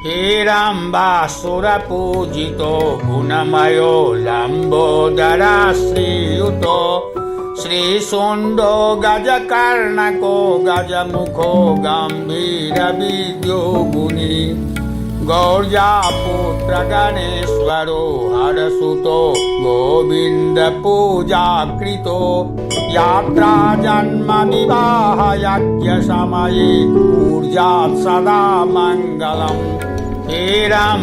हेरम्बासुरपूजितो गुणमयो लम्बोदराश्रीयुतो श्रीशुण्डो गजकर्णको गजमुखो गम्भीरविद्यो गुणी गौर्यापुत्र गणेश्वरो हरसुतो गोविन्दपूजाकृतो यात्रा जन्म विवाह यज्ञ समये ऊर्जात् सदा मङ्गलम् हेरम्बासुरपूजितो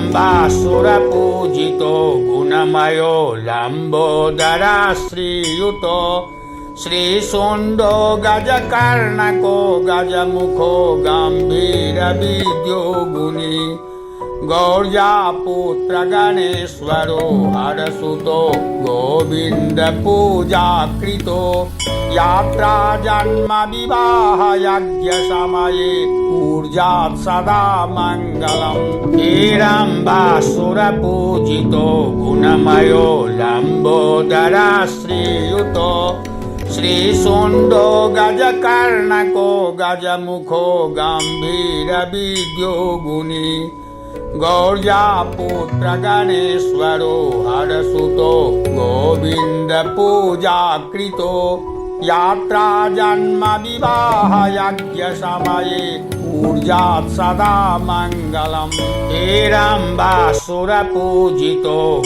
गुणमयो लम्बोदराश्रीयुतो श्रीशुण्डो गजकर्णको गजमुखो गम्भीरविद्यो गुणी गौर्यापुत्र गणेश्वरो हरसुतो गोविन्दपूजाकृतो यात्रा जन्म विवाह यज्ञ समये ऊर्जात् सदा मङ्गलम् हेरम्बासुरपूजितो गुणमयो लम्बोदराश्रीयुतो श्रीशुण्डो गजकर्णको गजमुखो गम्भीरविद्यो गुणी गौर्यापुत्र गणेश्वरो हरसुतो गोविन्दपूजाकृतो यात्रा जन्म विवाह यज्ञ समये ऊर्जात् सदा मङ्गलम् हेरम्बासुरपूजितो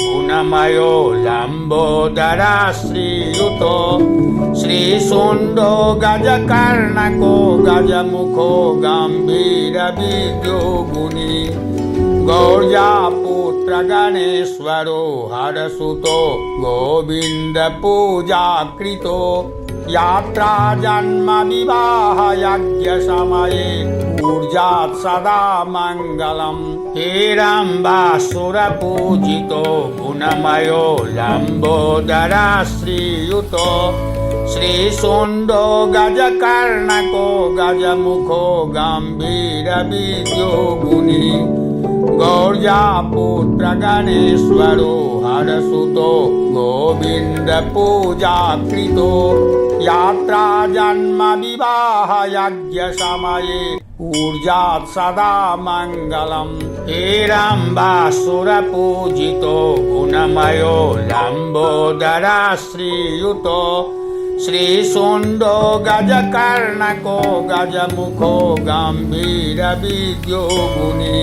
गुणमयो लम्बोदराश्रीयुतो श्रीशुण्डो गजकर्णको गजमुखो गम्भीरविद्यो गुणी गौर्यापुत्र गणेश्वरो हरसुतो गोविन्दपूजाकृतो यात्रा जन्म विवाह यज्ञ समये ऊर्जात् सदा मङ्गलम् हेरम्बासुरपूजितो गुणमयो लम्बोदराश्रीयुतो श्रीशुण्डो गजकर्णको गजमुखो गम्भीरविद्यो गुणी गौर्यापुत्र गणेश्वरो हरसुतो गोविन्दपूजाकृतो यात्रा जन्म विवाह यज्ञ समये ऊर्जात् सदा मङ्गलम् हेरम्बासुरपूजितो गुणमयो लम्बोदराश्रीयुतो श्रीशुण्डो गजकर्णको गजमुखो गम्भीरविद्यो गुणी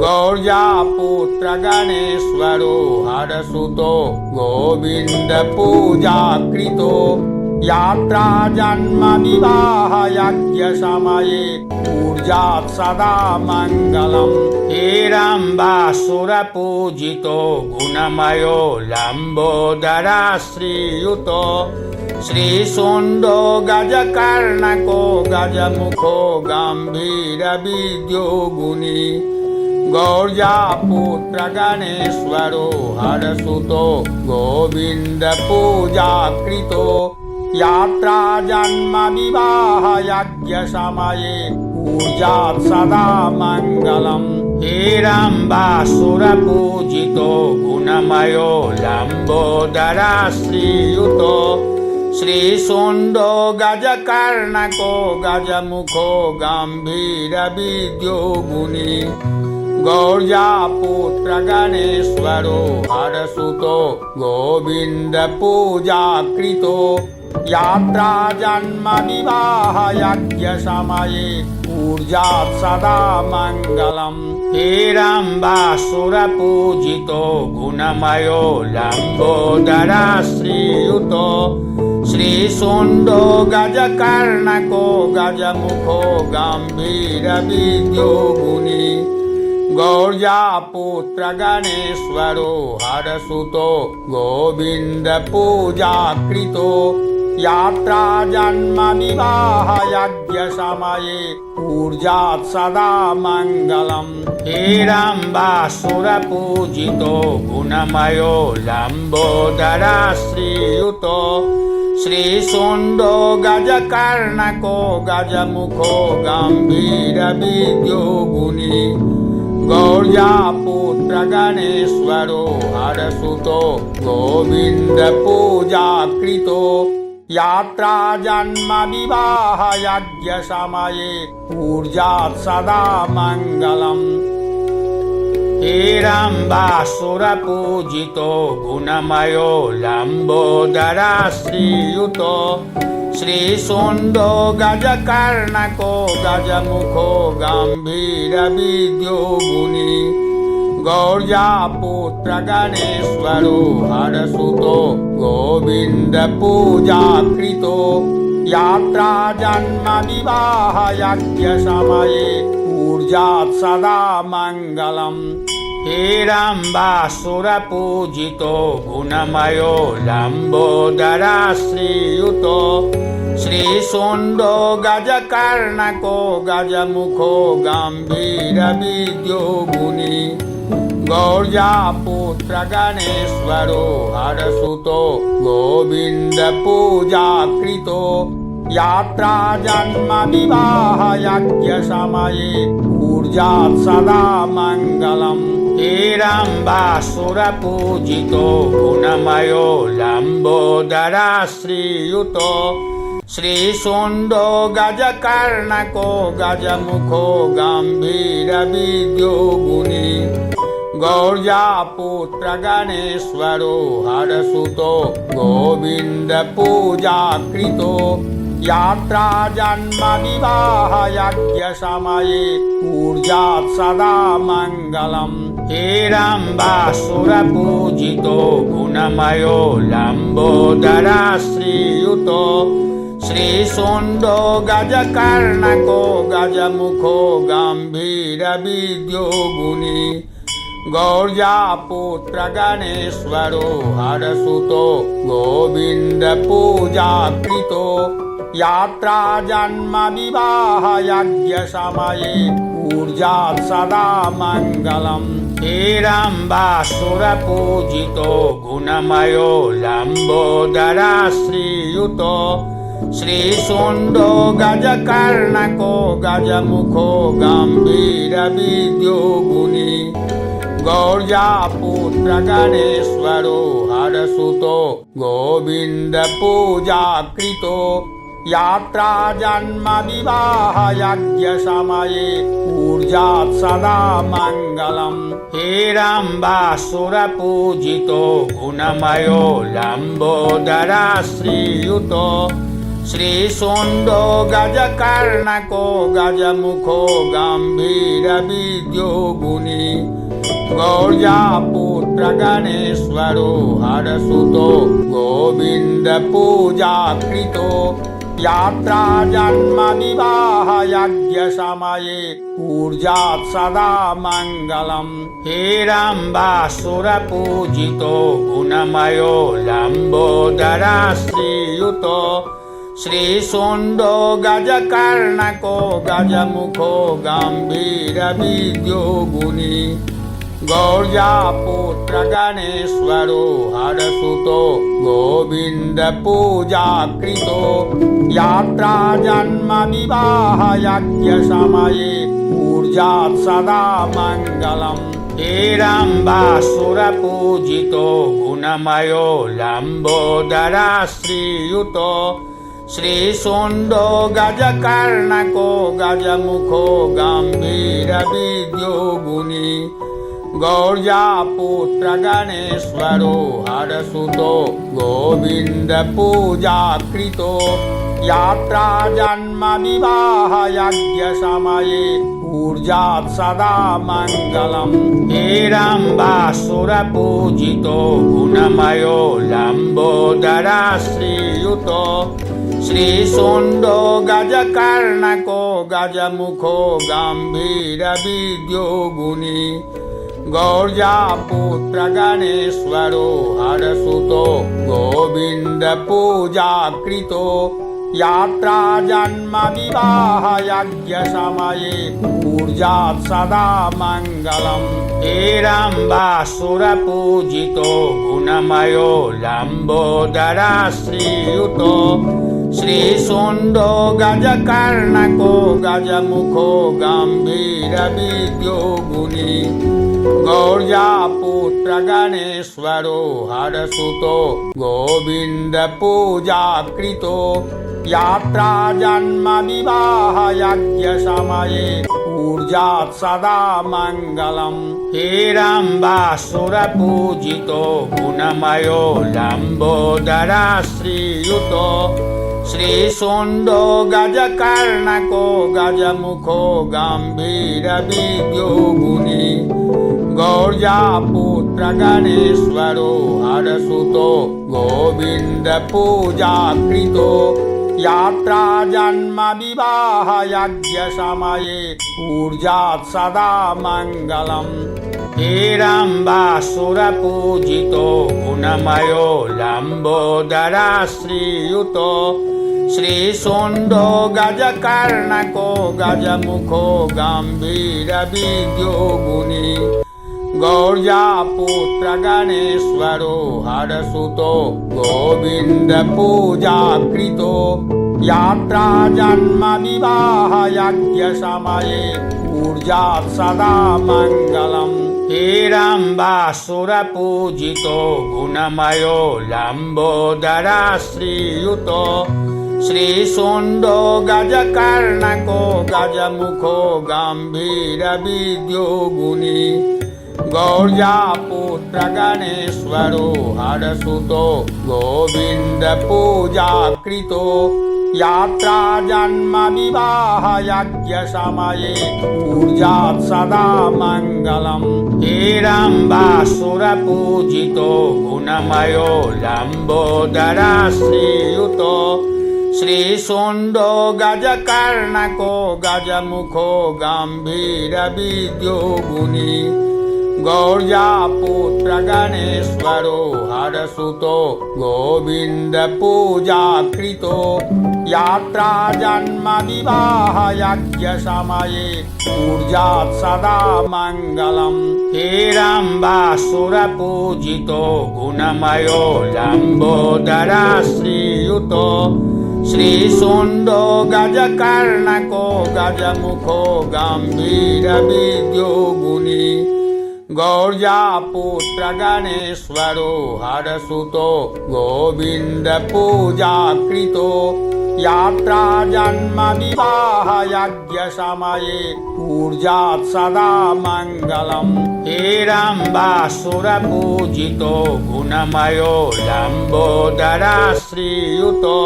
गौर्यापुत्र गणेश्वरो हरसुतो गोविन्दपूजाकृतो यात्रा जन्म विवाह यज्ञ समये ऊर्जात् सदा मङ्गलम् हेरम्बासुरपूजितो गुणमयो लम्बोदराश्रीयुतो श्रीशुण्डो गजकर्णको गजमुखो गम्भीरविद्यो गुणी गौर्यापुत्र गणेश्वरो हरसुतो गोविन्दपूजाकृतो यात्रा जन्म विवाह यज्ञ समये ऊर्जात् सदा मङ्गलम् हेरम्बासुरपूजितो गुणमयो लम्बोदराश्रीयुतो श्रीशुण्डो गजकर्णको गजमुखो गम्भीरविद्यो गुणी गौर्यापुत्र गणेश्वरो हरसुतो गोविन्दपूजाकृतो यात्रा जन्म विवाह यज्ञ समये ऊर्जात् सदा मङ्गलम् हेरम्बासुरपूजितो गुणमयो लम्बोदराश्रीयुतो श्रीशुण्डो गजकर्णको गजमुखो गम्भीरविद्यो गुणी गौर्यापुत्र गणेश्वरो हरसुतो गोविन्दपूजाकृतो यात्रा जन्म विवाह यज्ञ समये ऊर्जात् सदा मङ्गलम् हेरम्बासुरपूजितो गुणमयो लम्बोदराश्रीयुतो श्रीशुण्डो गजकर्णको गजमुखो गम्भीरविद्यो गुणी गौर्यापुत्र गणेश्वरो हरसुतो गोविन्दपूजाकृतो यात्रा जन्म विवाह यज्ञ समये ऊर्जात् सदा मङ्गलम् हेरम्बासुरपूजितो गुणमयो लम्बोदराश्रीयुतो श्रीशुण्डो गजकर्णको गजमुखो गम्भीरविद्यो गुणी गौर्यापुत्र गणेश्वरो हरसुतो गोविन्दपूजाकृतो यात्रा जन्म विवाह यज्ञ समये ऊर्जात् सदा मङ्गलम् हेरम्बासुरपूजितो गुणमयो लम्बोदराश्रीयुतो श्रीशुण्डो गजकर्णको गजमुखो गम्भीरविद्यो गुणी गौर्यापुत्र गणेश्वरो हरसुतो गोविन्दपूजाकृतो यात्रा जन्म विवाह यज्ञ समये ऊर्जात् सदा मङ्गलम् हेरम्बासुरपूजितो गुणमयो लम्बोदराश्रीयुतो श्रीशुण्डो गजकर्णको गजमुखो गम्भीरविद्यो गुणी गौर्यापुत्र गणेश्वरो हरसुतो गोविन्दपूजाकृतो यात्रा जन्म विवाह यज्ञ समये ऊर्जात् सदा मङ्गलम् हेरम्बासुरपूजितो गुणमयो लम्बोदराश्रीयुतो श्रीशुण्डो गजकर्णको गजमुखो गम्भीरविद्यो गुणी गौर्यापुत्र गणेश्वरो हरसुतो गोविन्दपूजाकृतो यात्रा जन्म विवाह यज्ञ समये ऊर्जात् सदा मङ्गलम् हेरम्बासुरपूजितो गुणमयो लम्बोदराश्रीयुतो श्रीशुण्डो गजकर्णको गजमुखो गम्भीरविद्यो गुणी गौर्यापुत्र गणेश्वरो हरसुतो गोविन्दपूजाकृतो यात्रा जन्म विवाह यज्ञ समये ऊर्जात् सदा मङ्गलम् हेरम्बासुरपूजितो गुणमयो लम्बोदराश्रीयुतो श्रीशुण्डो गजकर्णको गजमुखो गम्भीरविद्यो गुणी गौर्यापुत्र गणेश्वरो हरसुतो गोविन्दपूजाकृतो यात्रा जन्म विवाह यज्ञ समये ऊर्जात् सदा मङ्गलम् हेरम्बासुरपूजितो गुणमयो लम्बोदराश्रीयुतो श्रीशुण्डो गजकर्णको गजमुखो गम्भीरविद्यो गुणी गौर्यापुत्र गणेश्वरो हरसुतो गोविन्दपूजाकृतो यात्रा जन्म विवाह यज्ञ समये ऊर्जात् सदा मङ्गलम् हेरम्बासुरपूजितो गुणमयो लम्बोदराश्रीयुतो श्रीशुण्डो गजकर्णको गजमुखो गम्भीरविद्यो गुणी गौर्यापुत्र गणेश्वरो हरसुतो गोविन्दपूजाकृतो यात्रा जन्म विवाह यज्ञ समये ऊर्जात् सदा मङ्गलम् हेरम्बासुरपूजितो गुणमयो लम्बोदराश्रीयुतो श्रीशुण्डो गजकर्णको गजमुखो गम्भीरविद्यो गुणी गौर्यापुत्र गणेश्वरो हरसुतो गोविन्दपूजाकृतो यात्रा जन्म विवाह यज्ञ समये ऊर्जात् सदा मङ्गलम् हेरम्बासुरपूजितो गुणमयो लम्बोदराश्रीयुतो श्रीशुण्डो गजकर्णको गजमुखो गम्भीरविद्यो गुणी गौर्यापुत्र गणेश्वरो हरसुतो गोविन्दपूजाकृतो यात्रा जन्म विवाह यज्ञ समये ऊर्जात् सदा मङ्गलम् हेरम्बासुरपूजितो गुणमयो लम्बोदरा श्रीयुतो श्रीशुण्डो गजकर्णको गजमुखो गम्भीरविद्यो गुणी गौर्यापुत्र गणेश्वरो हरसुतो गोविन्दपूजाकृतो यात्रा जन्म विवाह यज्ञ समये ऊर्जात् सदा मङ्गलम् हेरम्बासुरपूजितो गुणमयो लम्बोदरा श्रीयुतो श्रीशुण्डो गजकर्णको गजमुखो गम्भीरविद्यो गुणी गौर्यापुत्र गणेश्वरो हरसुतो गोविन्दपूजाकृतो यात्रा जन्म विवाह यज्ञ समये ऊर्जात् सदा मङ्गलम् हेरम्बासुरपूजितो गुणमयो लम्बोदरा श्रीयुतो श्रीशुण्डो गजकर्णको गजमुखो गम्भीरविद्यो गुणी गौर्यापुत्र गणेश्वरो हरसुतो गोविन्दपूजाकृतो यात्रा जन्म विवाह यज्ञ समये ऊर्जात् सदा मङ्गलम् हेरम्बासुरपूजितो गुणमयो लम्बोदरा श्रीयुतो श्रीशुण्डो गजकर्णको गजमुखो गम्भीरविद्यो गुणी गौर्यापुत्र गणेश्वरो हरसुतो गोविन्दपूजाकृतो यात्रा जन्म विवाह यज्ञ समये ऊर्जात् सदा मङ्गलम् हेरम्बासुरपूजितो गुणमयो लम्बोदरा श्रीयुतो श्रीशुण्डो गजकर्णको गजमुखो गम्भीरविद्यो गुणी गौर्यापुत्र गणेश्वरो हरसुतो गोविन्दपूजाकृतो यात्रा जन्म विवाह यज्ञ समये ऊर्जात् सदा मङ्गलम् हेरम्बासुरपूजितो गुणमयो लम्बोदरा श्रीयुतो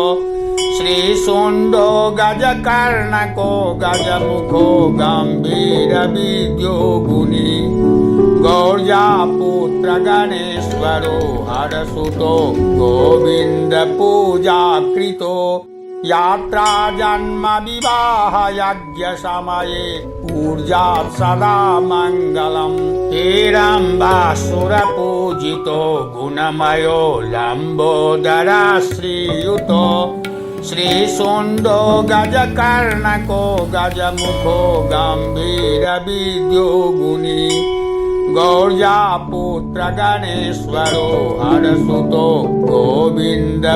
श्रीशुण्डो गजकर्णको गजमुखो गम्भीरविद्यो गुणी गौर्यापुत्र गणेश्वरो हरसुतो गोविन्दपूजाकृतो यात्रा जन्म विवाह यज्ञ समये ऊर्जात् सदा मङ्गलम् हेरम्बासुरपूजितो गुणमयो लम्बोदरा श्रीयुतो श्रीशुण्डो गजकर्णको गजमुखो गम्भीरविद्यो गुणी गौर्यापुत्र गणेश्वरो हरसुतो गोविन्दपूजाकृतो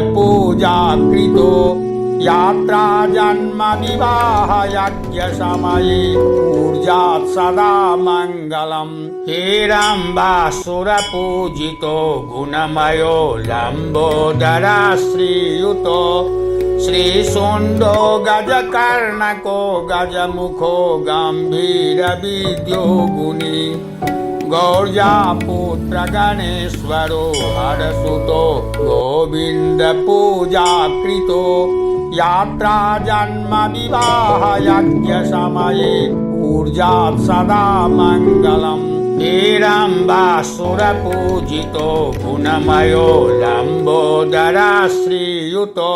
यात्रा जन्म विवाह यज्ञ समये ऊर्जात् सदा मङ्गलम् हेरम्बासुरपूजितो गुणमयो लम्बोदरा श्रीयुतो श्रीशुण्डो गजकर्णको गजमुखो गम्भीरविद्यो गुणी गौर्यापुत्र गणेश्वरो हरसुतो गोविन्दपूजाकृतो यात्रा जन्म विवाह यज्ञ समये ऊर्जात् सदा मङ्गलम् हेरम्बासुरपूजितो गुणमयो लम्बोदरा श्रीयुतो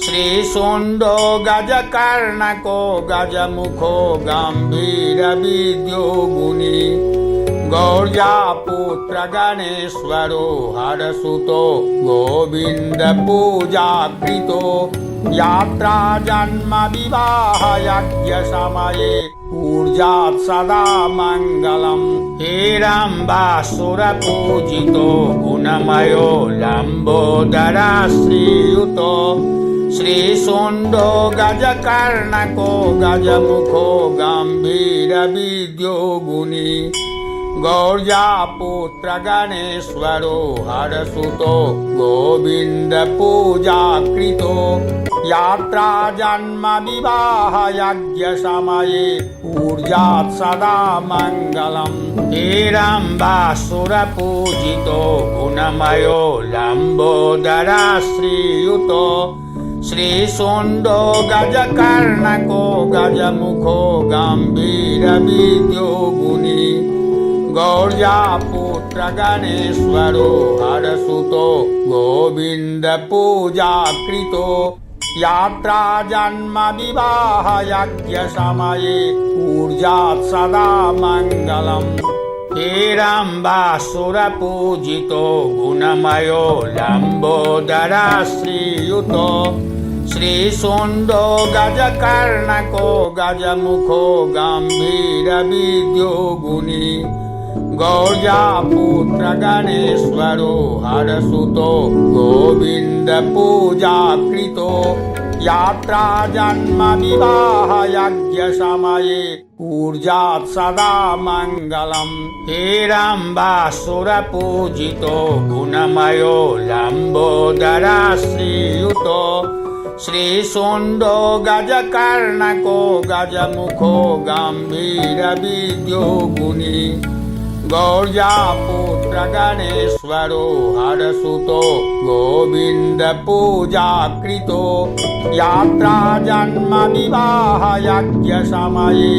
श्रीशुण्डो गजकर्णको गजमुखो गम्भीरविद्यो गुणी गौर्यापुत्र गणेश्वरो हरसुतो गोविन्दपूजाकृतो यात्रा जन्म विवाह यज्ञ समये ऊर्जात् सदा मङ्गलम् हेरम्बासुरपूजितो गुणमयो लम्बोदरा श्रीयुतो श्रीशुण्डो गजकर्णको गजमुखो गम्भीरविद्यो गुणी गौर्यापुत्र गणेश्वरो हरसुतो गोविन्द पूजाकृतो यात्रा जन्म विवाह यज्ञ समये ऊर्जात् सदा मङ्गलम् हेरम्बासुर पूजितो गुणमयो लम्बोदरा श्रीयुतो श्रीशुण्डो गजकर्णको गजमुखो गम्भीरविद्यो गुणी गौर्यापुत्र गणेश्वरो हरसुतो गोविन्द पूजाकृतो यात्रा जन्म विवाह यज्ञ समये ऊर्जात् सदा मङ्गलम् हेरम्बासुर पूजितो गुणमयो लम्बोदरा श्रीयुतो श्रीशुण्डो गजकर्णको गजमुखो गम्भीरविद्यो गुणी गौर्यापुत्र गणेश्वरो हरसुतो गोविन्द पूजाकृतो यात्रा जन्म विवाह यज्ञ समये ऊर्जात् सदा मङ्गलम् हेरम्बासुर पूजितो गुणमयो लम्बोदरा श्रीयुतो श्रीशुण्डो गजकर्णको गजमुखो गम्भीरविद्यो गुणी गौर्यापुत्र गणेश्वरो हरसुतो गोविन्द पूजाकृतो यात्रा जन्म विवाह यज्ञ समये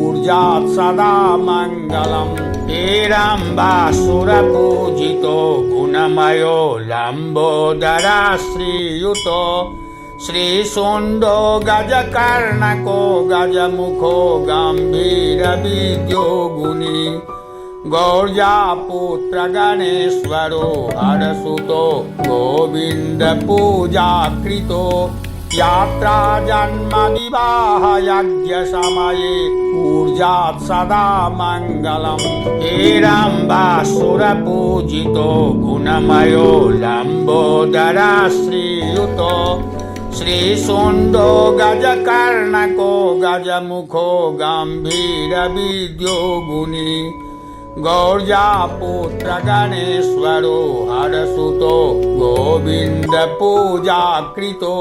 ऊर्जात् सदा मङ्गलम् हेरम्बासुर पूजितो गुणमयो लम्बोदरा श्रीयुतो श्रीशुण्डो गजकर्णको गजमुखो गम्भीरविद्यो गुणी गौर्यापुत्र गणेश्वरो हरसुतो गोविन्द पूजाकृतो यात्रा जन्म विवाह यज्ञ समये ऊर्जात् सदा मङ्गलम् हेरम्बासुर पूजितो गुणमयो लम्बोदरा श्रीयुतो श्रीशुण्डो गजकर्णको गजमुखो गम्भीरविद्यो गुणी गौर्यापुत्र गणेश्वरो हरसुतो गोविन्द पूजाकृतो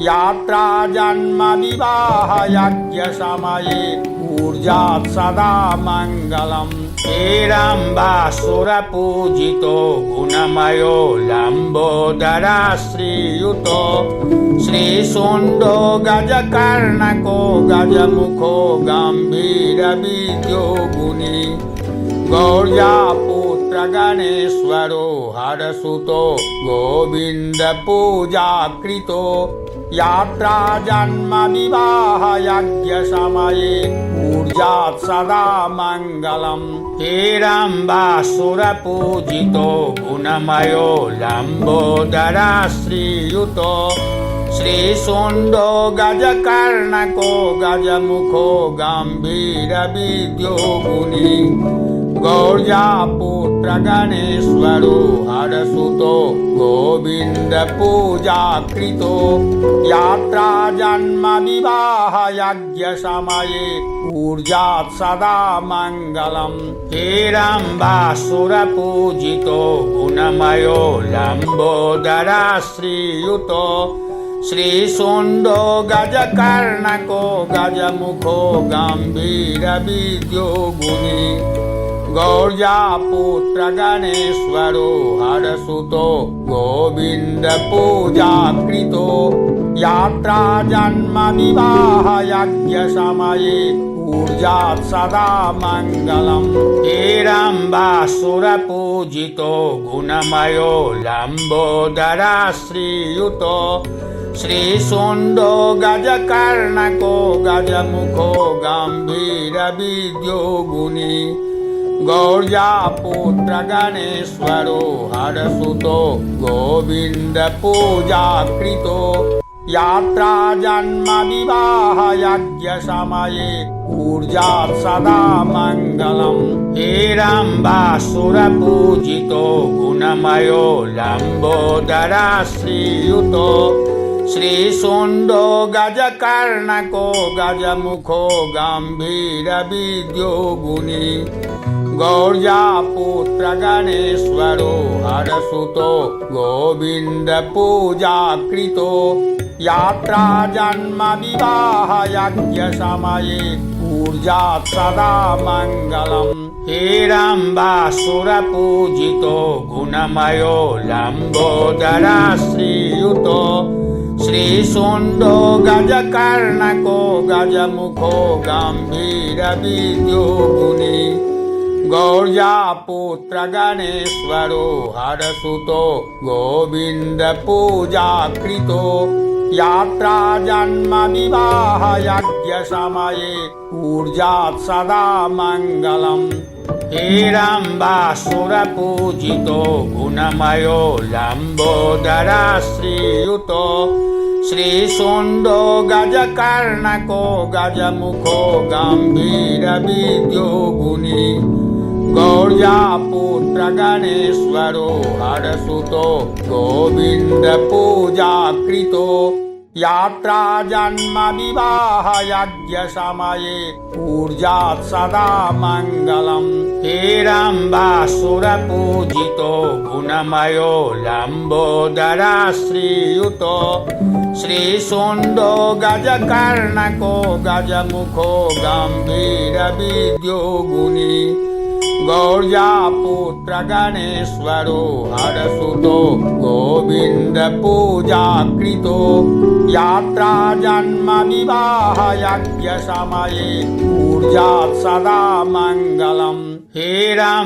यात्रा जन्म विवाह यज्ञ समये ऊर्जात् सदा मङ्गलम् हेरम्बासुर पूजितो गुणमयो लम्बोदरा श्रीयुतो श्रीशुण्डो गजकर्णको गजमुखो गम्भीरविद्यो गुणी गौर्यापुत्र गणेश्वरो हरसुतो गोविन्द पूजाकृतो यात्रा जन्म विवाह यज्ञ समये ऊर्जात् सदा मङ्गलम् हेरम्बासुर पूजितो गुणमयो लम्बोदरा श्रीयुतो श्रीशुण्डो गजकर्णको गजमुखो गम्भीरविद्यो गुणी गौर्यापुत्र गणेश्वरो हरसुतो गोविन्द पूजाकृतो यात्रा जन्म विवाह यज्ञ समये ऊर्जात् सदा मङ्गलम् हेरम्बासुर पूजितो गुणमयो लम्बोदरा श्रीयुतो श्रीशुण्डो गजकर्णको गजमुखो गम्भीरविद्यो गुणी गौर्यापुत्र गणेश्वरो हरसुतो गोविन्द पूजाकृतो यात्रा जन्म विवाह यज्ञ समये ऊर्जात् सदा मङ्गलम् हेरम्बासुर पूजितो गुणमयो लम्बोदरा श्रीयुतो श्रीशुण्डो गजकर्णको गजमुखो गम्भीरविद्यो गुणी गौर्यापुत्र गणेश्वरो हरसुतो गोविन्द पूजाकृतो यात्रा जन्म विवाह यज्ञ समये ऊर्जात् सदा मङ्गलम् हेरम्बासुर पूजितो गुणमयो लम्बोदरा श्रीयुतो श्रीशुण्डो गजकर्णको गजमुखो गम्भीरविद्यो गुणी गौर्यापुत्र गणेश्वरो हरसुतो गोविन्दपूजाकृतो यात्रा जन्म विवाह यज्ञ समये ऊर्जात् सदा मङ्गलम् हेरम्बासुरपूजितो गुणमयो लम्बोदरा श्रीयुतो श्रीशुण्डो गजकर्णको गजमुखो गम्भीरविद्यो गुणी गौर्यापुत्र गणेश्वरो हरसुतो गोविन्दपूजाकृतो यात्रा जन्म विवाह यज्ञ समये ऊर्जात् सदा मङ्गलम् हेरम्बासुरपूजितो गुणमयो लम्बोदरा श्रीयुतो श्रीशुण्डो गजकर्णको गजमुखो गम्भीरविद्यो गुणी गौर्यापुत्र गणेश्वरो हरसुतो गोविन्दपूजाकृतो यात्रा जन्म विवाह यज्ञ समये ऊर्जात् सदा मङ्गलम् हेरम्बासुरपूजितो गुणमयो लम्बोदरा श्रीयुतो श्रीशुण्डो गजकर्णको गजमुखो गम्भीरविद्यो गुणी गौर्यापुत्र गणेश्वरो हरसुतो गोविन्दपूजाकृतो यात्रा जन्म विवाह यज्ञ समये ऊर्जात् सदा मङ्गलम् हेरम्बासुरपूजितो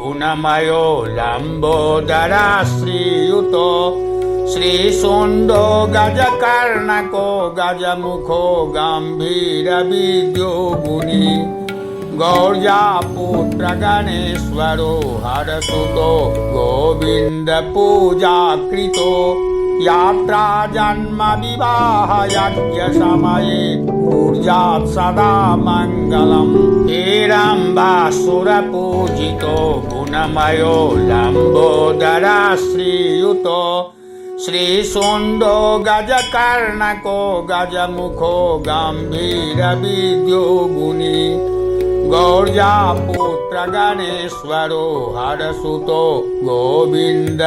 गुणमयो लम्बोदरा श्रीयुतो श्रीशुण्डो गजकर्णको गजमुखो गम्भीरविद्यो गुणी गौर्यापुत्र गणेश्वरो हरसुतो गोविन्दपूजाकृतो यात्रा जन्म विवाह यज्ञ समये ऊर्जात् सदा मङ्गलम् हेरम्बासुरपूजितो गुणमयो लम्बोदरा श्रीयुतो श्रीशुण्डो गजकर्णको गजमुखो गम्भीरविद्यो गुणी गौर्यापुत्र गणेश्वरो हरसुतो गोविन्दपूजाकृतो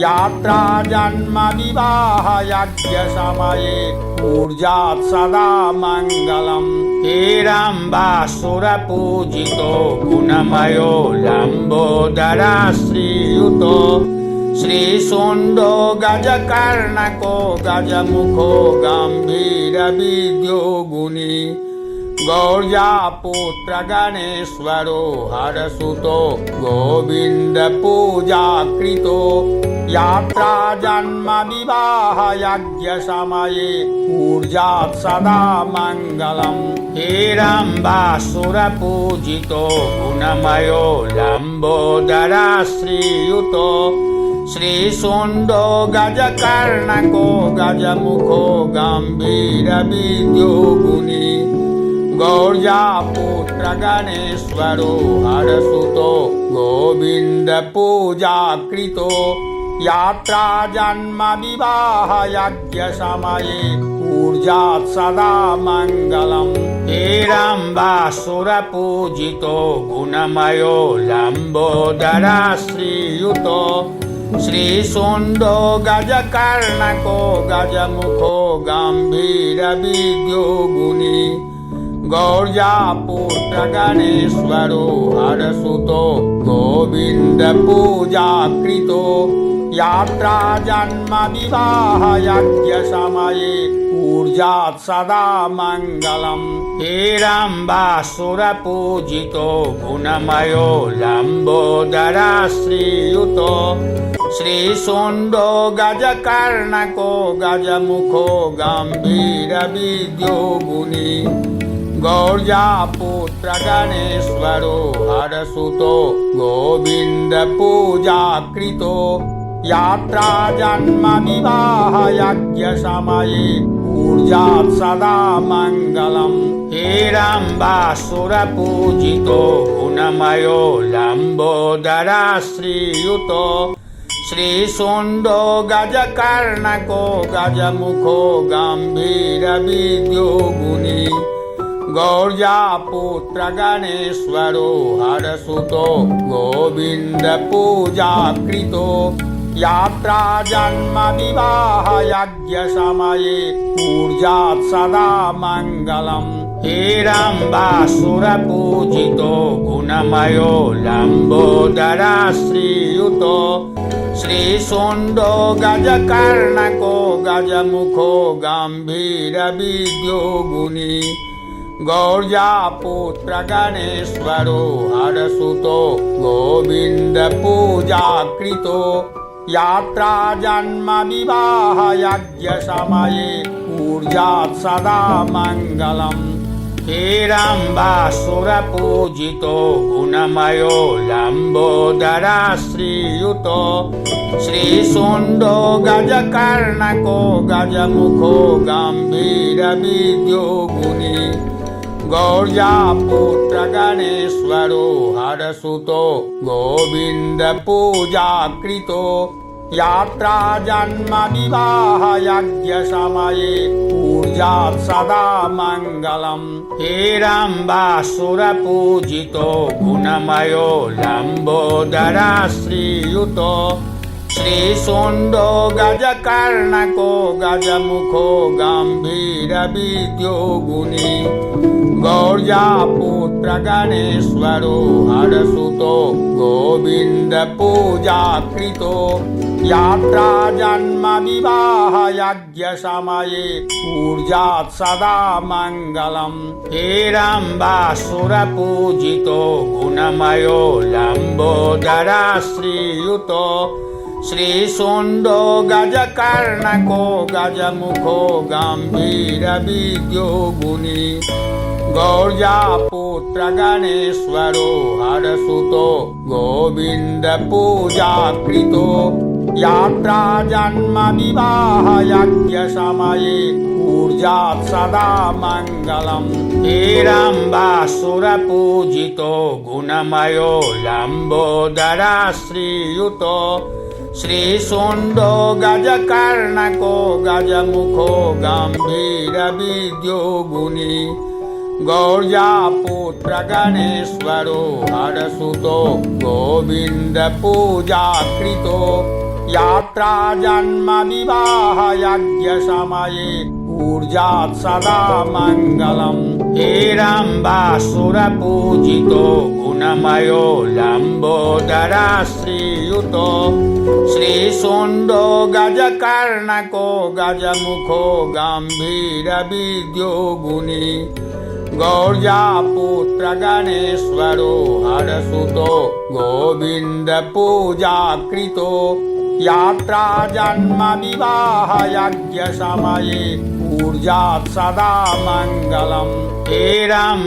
यात्रा जन्म विवाह यज्ञ समये ऊर्जात् सदा मङ्गलम् हेरम्बासुरपूजितो गुणमयो लम्बोदरा श्रीयुतो श्रीशुण्डो गजकर्णको गजमुखो गम्भीरविद्यो गुणी गौर्यापुत्र गणेश्वरो हरसुतो गोविन्दपूजाकृतो यात्रा जन्म विवाह यज्ञ समये ऊर्जात् सदा मङ्गलम् हेरम्बासुरपूजितो गुणमयो लम्बोदरा श्रीयुतो श्रीशुण्डो गजकर्णको गजमुखो गम्भीरविद्यो गुणी गौर्यापुत्र गणेश्वरो हरसुतो गोविन्दपूजाकृतो यात्रा जन्म विवाह यज्ञ समये ऊर्जात् सदा मङ्गलम् हेरम्बासुरपूजितो गुणमयो लम्बोदरा श्रीयुतो श्रीशुण्डो गजकर्णको गजमुखो गम्भीरविद्यो गुणी गौर्यापुत्र गणेश्वरो हरसुतो गोविन्दपूजाकृतो यात्रा जन्म विवाह यज्ञ समये ऊर्जात् सदा मङ्गलम् हेरम्बासुरपूजितो गुणमयो लम्बोदरा श्रीयुतो श्रीशुण्डो गजकर्णको गजमुखो गम्भीरविद्यो गुणी गौर्यापुत्र गणेश्वरो हरसुतो गोविन्दपूजाकृतो यात्रा जन्म विवाह यज्ञ समये ऊर्जात् सदा मङ्गलम् हेरम्बासुरपूजितो गुणमयो लम्बोदरा श्रीयुतो श्रीशूण्डो गजकर्णको गजमुखो गम्भीरविद्यो गुणी गौर्यापुत्र गणेश्वरो हरसुतो गोविन्दपूजाकृतो यात्रा जन्म विवाह यज्ञ समये ऊर्जात् सदा मङ्गलम् हेरम्बासुरपूजितो गुणमयो लम्बोदरा श्रीयुतो श्रीशूण्डो गजकर्णको गजमुखो गम्भीरविद्यो गुणी गौर्यापुत्र गणेश्वरो हरसुतो गोविन्दपूजाकृतो यात्रा जन्म विवाह यज्ञ समये ऊर्जात् सदा मङ्गलम् हेरम्बासुरपूजितो गुणमयो लम्बोदरा श्रीयुतो श्रीशूण्डो गजकर्णको गजमुखो गम्भीरविद्यो गुणी गौर्यापुत्र गणेश्वरो हरसुतो गोविन्दपूजाकृतो यात्रा जन्म विवाह यज्ञ समये ऊर्जात् सदा मङ्गलम् हेरम्बासुरपूजितो गुणमयो लम्बोदरा श्रीयुतो श्रीशूण्डो गजकर्णको गजमुखो गम्भीरविद्यो गुणी गौर्यापुत्र गणेश्वरो हरसुतो गोविन्दपूजाकृतो यात्रा जन्म विवाह यज्ञ समये ऊर्जात् सदा मङ्गलम् हेरम्बासुरपूजितो गुणमयो लम्बोदरा श्रीयुतो श्रीशूण्डो गजकर्णको गजमुखो गम्भीरविद्यो गुणी गौर्यापुत्र गणेश्वरो हरसुतो गोविन्दपूजाकृतो यात्रा जन्म विवाह यज्ञ समये ऊर्जात् सदा मङ्गलम् हेरम्बासुरपूजितो गुणमयो लम्बोदरा श्रीयुतो श्रीशूण्डो गजकर्णको गजमुखो गम्भीरविद्यो गुणी गौर्यापुत्र गणेश्वरो हरसुतो गोविन्दपूजाकृतो यात्रा जन्म विवाह यज्ञ समये ऊर्जात् सदा मङ्गलम् हेरम्बासुरपूजितो गुणमयो लम्बोदरा श्रीयुतो श्रीशूण्डो गजकर्णको गजमुखो गम्भीरविद्यो गुणी गौर्यापुत्र गणेश्वरो हरसुतो गोविन्दपूजाकृतो यात्रा जन्म विवाह यज्ञ समये ऊर्जात् सदा मङ्गलम् हेरम्बासुरपूजितो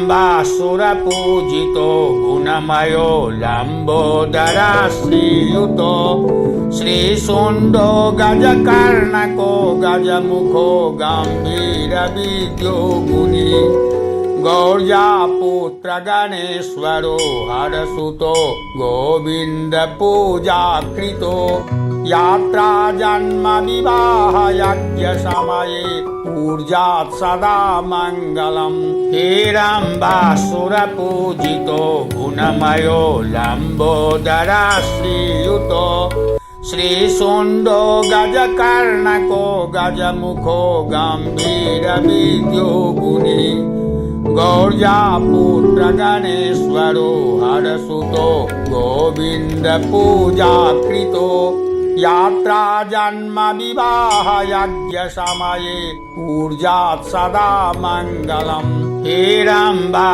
गुणमयो लम्बोदरा श्रीयुतो श्रीशूण्डो गजकर्णको गजमुखो गम्भीरविद्यो गुणी गौर्यापुत्र गणेश्वरो हरसुतो गोविन्दपूजाकृतो यात्रा जन्म विवाह यज्ञ समये ऊर्जात् सदा मङ्गलम् हेरम्बासुरपूजितो गुणमयो लम्बोदरा श्रीयुतो श्रीशूण्डो गजकर्णको गजमुखो गम्भीरविद्यो गुणी गौर्यापुत्र गणेश्वरो हरसुतो गोविन्दपूजाकृतो यात्रा जन्म विवाह यज्ञ समये ऊर्जात् सदा मङ्गलम् हेरम्बासुरपूजितो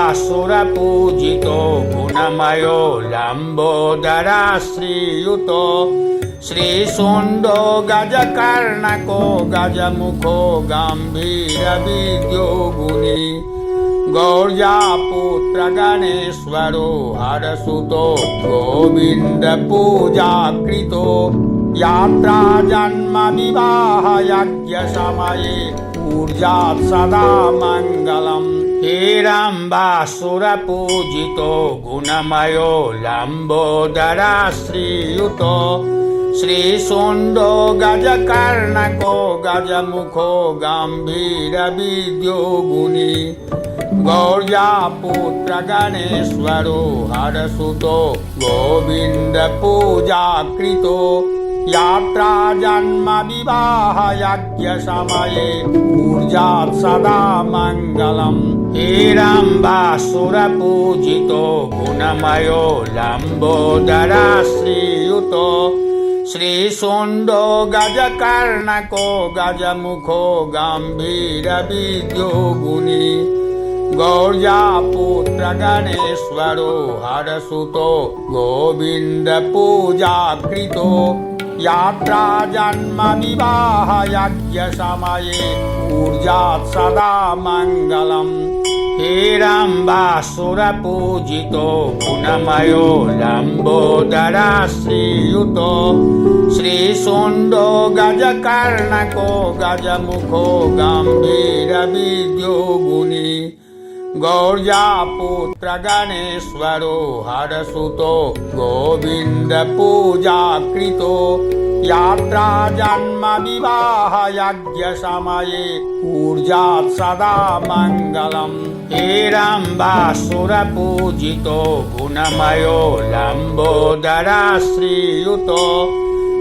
गुणमयो लम्बोदरा श्रीयुतो श्रीशूण्डो गजकर्णको गजमुखो गम्भीरविद्यो गुणी गौर्यापुत्र गणेश्वरो हरसुतो गोविन्दपूजाकृतो यात्रा जन्म विवाह यज्ञ समये ऊर्जात् सदा मङ्गलम् हेरम्बासुरपूजितो गुणमयो लम्बोदरा श्रीयुतो श्रीशूण्डो गजकर्णको गजमुखो गम्भीरविद्यो गुणी गौर्यापुत्र गणेश्वरो हरसुतो गोविन्दपूजाकृतो यात्रा जन्म विवाह यज्ञ समये ऊर्जात् सदा मङ्गलम् हेरम्बासुरपूजितो गुणमयो लम्बोदरा श्रीयुतो श्रीशूण्डो गजकर्णको गजमुखो गम्भीरविद्यो गुणी गौर्यापुत्र गणेश्वरो हरसुतो गोविन्दपूजाकृतो यात्रा जन्म विवाह यज्ञ समये ऊर्जात् सदा मङ्गलम् हेरम्बासुरपूजितो गुणमयो लम्बोदरा श्रीयुतो श्रीशूण्डो गजकर्णको गजमुखो गम्भीरविद्यो गुणी गौर्यापुत्र गणेश्वरो हरसुतो गोविन्दपूजाकृतो यात्रा जन्म विवाह यज्ञ समये ऊर्जात् सदा मङ्गलम् हेरम्बासुरपूजितो गुणमयो लम्बोदरा श्रीयुतो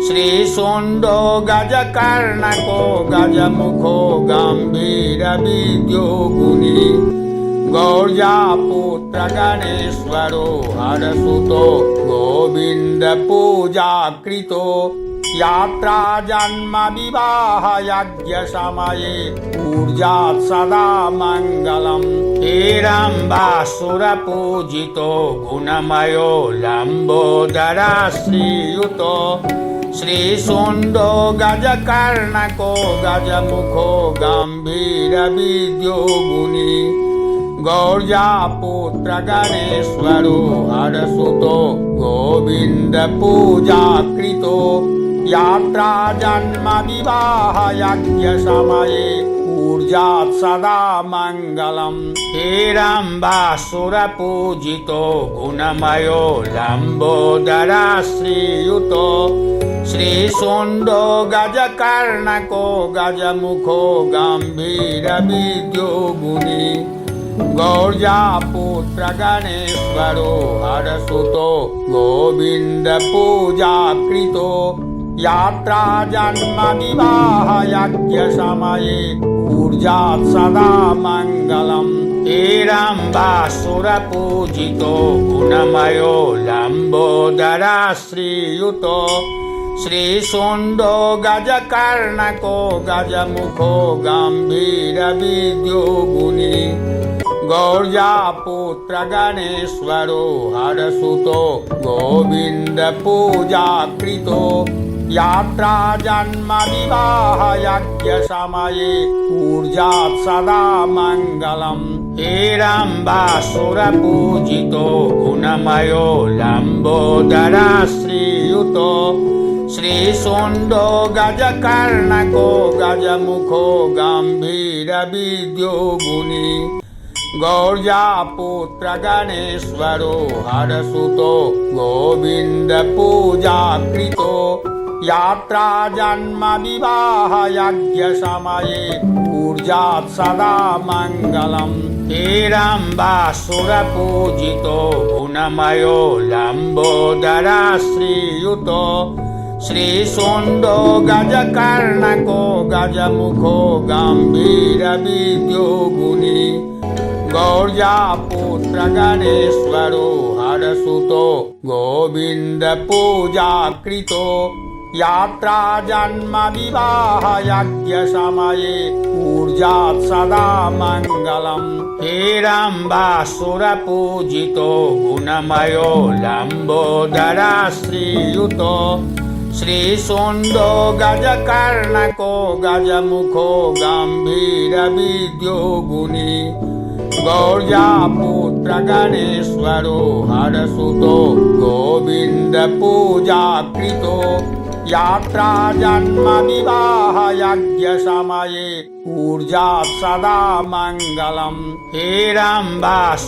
श्रीशूण्डो गजकर्णको गजमुखो गम्भीरविद्यो गुणी गौर्यापुत्र गणेश्वरो हरसुतो गोविन्दपूजाकृतो यात्रा जन्म विवाह यज्ञ समये ऊर्जात् सदा मङ्गलम् हेरम्बासुरपूजितो गुणमयो लम्बोदरा श्रीयुतो श्रीशूण्डो गजकर्णको गजमुखो गम्भीरविद्यो गुणी गौर्यापुत्र गणेश्वरो हरसुतो गोविन्दपूजाकृतो यात्रा जन्म विवाह यज्ञ समये ऊर्जात् सदा मङ्गलम् हेरम्बासुरपूजितो गुणमयो लम्बोदरा श्रीयुतो श्रीशूण्डो गजकर्णको गजमुखो गम्भीरविद्यो गुणी गौर्यापुत्र गणेश्वरो हरसुतो गोविन्दपूजाकृतो यात्रा जन्म विवाह यज्ञ समये ऊर्जात् सदा मङ्गलम् हेरम्बासुरपूजितो गुणमयो लम्बोदरा श्रीयुतो श्रीशूण्डो गजकर्णको गजमुखो गम्भीरविद्यो गुणी गौर्यापुत्र गणेश्वरो हरसुतो गोविन्दपूजाकृतो यात्रा जन्म विवाह यज्ञ समये ऊर्जात् सदा मङ्गलम् हेरम्बासुरपूजितो गुणमयो लम्बोदरा श्रीयुतो श्रीशूण्डो गजकर्णको गजमुखो गम्भीरविद्यो गुणी गौर्यापुत्र गणेश्वरो हरसुतो गोविन्दपूजाकृतो यात्रा जन्म विवाह यज्ञ समये ऊर्जात् सदा मङ्गलम् हेरम्बासुरपूजितो गुणमयो लम्बोदरा श्रीयुतो श्रीशूण्डो गजकर्णको गजमुखो गम्भीरविद्यो गुणी गौर्यापुत्र गणेश्वरो हरसुतो गोविन्दपूजाकृतो यात्रा जन्म विवाह यज्ञ समये ऊर्जात् सदा मङ्गलम् हेरम्बासुरपूजितो गुणमयो लम्बोदरा श्रीयुतो श्रीशूण्डो गजकर्णको गजमुखो गम्भीरविद्यो गुणी गौर्यापुत्र गणेश्वरो हरसुतो गोविन्दपूजाकृतो यात्रा जन्म विवाह यज्ञ समये ऊर्जात् सदा मङ्गलम् हेरम्बासुरपूजितो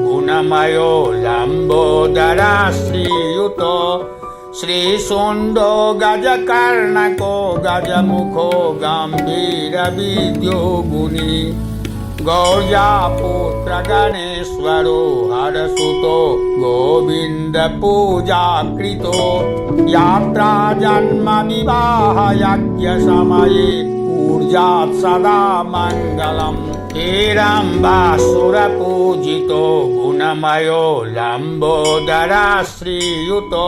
गुणमयो लम्बोदरा श्रीयुतो श्रीशूण्डो गजकर्णको गजमुखो गम्भीरविद्यो गुणी गौर्यापुत्र गणेश्वरो हरसुतो गोविन्दपूजाकृतो यात्रा जन्म विवाह यज्ञसमये ऊर्जात् सदा मङ्गलम् हेरम्बासुरपूजितो गुणमयो लम्बोदरा श्रीयुतो